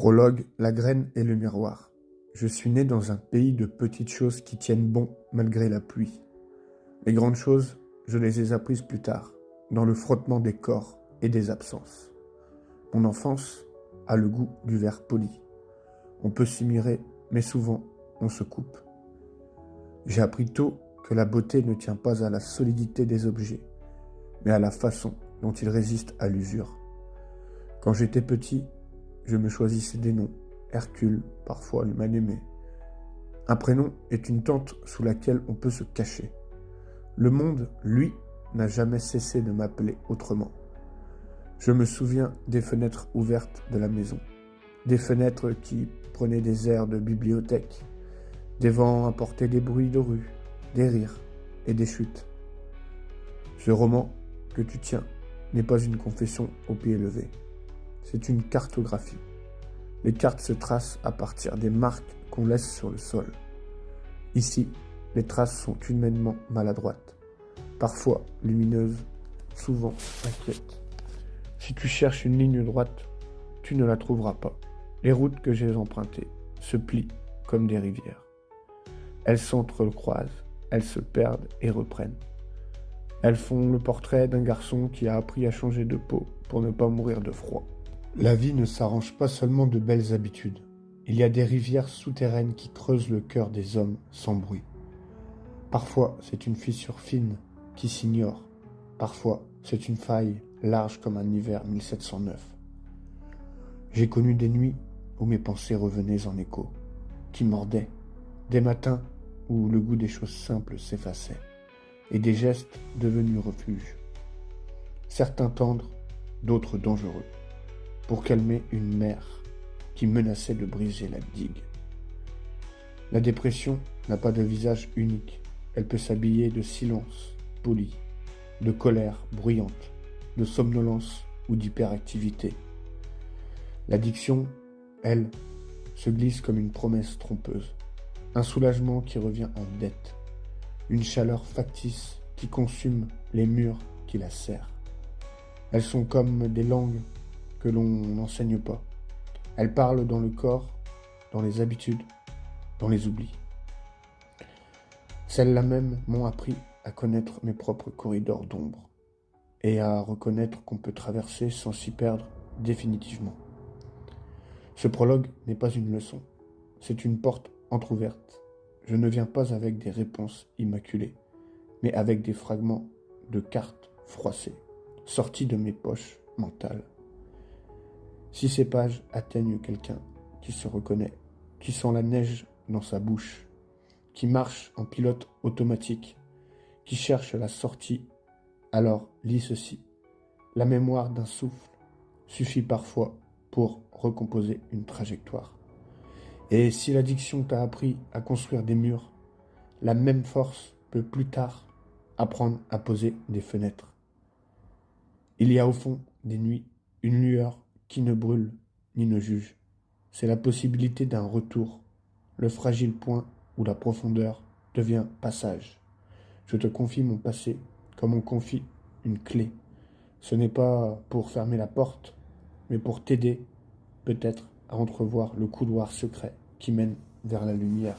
Prologue, la graine et le miroir. Je suis né dans un pays de petites choses qui tiennent bon malgré la pluie. Les grandes choses, je les ai apprises plus tard, dans le frottement des corps et des absences. Mon enfance a le goût du verre poli. On peut s'y mirer, mais souvent, on se coupe. J'ai appris tôt que la beauté ne tient pas à la solidité des objets, mais à la façon dont ils résistent à l'usure. Quand j'étais petit, je me choisissais des noms. Hercule, parfois le mal-aimé. Un prénom est une tente sous laquelle on peut se cacher. Le monde, lui, n'a jamais cessé de m'appeler autrement. Je me souviens des fenêtres ouvertes de la maison, des fenêtres qui prenaient des airs de bibliothèque, des vents apportaient des bruits de rue, des rires et des chutes. Ce roman que tu tiens n'est pas une confession au pied levé. C'est une cartographie. Les cartes se tracent à partir des marques qu'on laisse sur le sol. Ici, les traces sont humainement maladroites, parfois lumineuses, souvent inquiètes. Si tu cherches une ligne droite, tu ne la trouveras pas. Les routes que j'ai empruntées se plient comme des rivières. Elles s'entrecroisent, elles se perdent et reprennent. Elles font le portrait d'un garçon qui a appris à changer de peau pour ne pas mourir de froid. La vie ne s'arrange pas seulement de belles habitudes. Il y a des rivières souterraines qui creusent le cœur des hommes sans bruit. Parfois, c'est une fissure fine qui s'ignore. Parfois, c'est une faille large comme un hiver 1709. J'ai connu des nuits où mes pensées revenaient en écho, qui mordaient, des matins où le goût des choses simples s'effaçait, et des gestes devenus refuges. Certains tendres, d'autres dangereux, pour calmer une mer qui menaçait de briser la digue. La dépression n'a pas de visage unique. Elle peut s'habiller de silence poli, de colère bruyante, de somnolence ou d'hyperactivité. L'addiction, elle, se glisse comme une promesse trompeuse, un soulagement qui revient en dette, une chaleur factice qui consume les murs qui la serrent. Elles sont comme des langues que l'on n'enseigne pas. Elles parlent dans le corps, dans les habitudes, dans les oublis. Celles-là même m'ont appris à connaître mes propres corridors d'ombre et à reconnaître qu'on peut traverser sans s'y perdre définitivement. Ce prologue n'est pas une leçon, c'est une porte entr'ouverte. Je ne viens pas avec des réponses immaculées, mais avec des fragments de cartes froissées, sortis de mes poches mentales. Si ces pages atteignent quelqu'un qui se reconnaît, qui sent la neige dans sa bouche, qui marche en pilote automatique, qui cherche la sortie, alors lis ceci. La mémoire d'un souffle suffit parfois pour recomposer une trajectoire. Et si l'addiction t'a appris à construire des murs, la même force peut plus tard apprendre à poser des fenêtres. Il y a au fond des nuits une lueur qui ne brûle ni ne juge. C'est la possibilité d'un retour, le fragile point où la profondeur devient passage. Je te confie mon passé comme on confie une clé. Ce n'est pas pour fermer la porte, mais pour t'aider, peut-être, à entrevoir le couloir secret qui mène vers la lumière.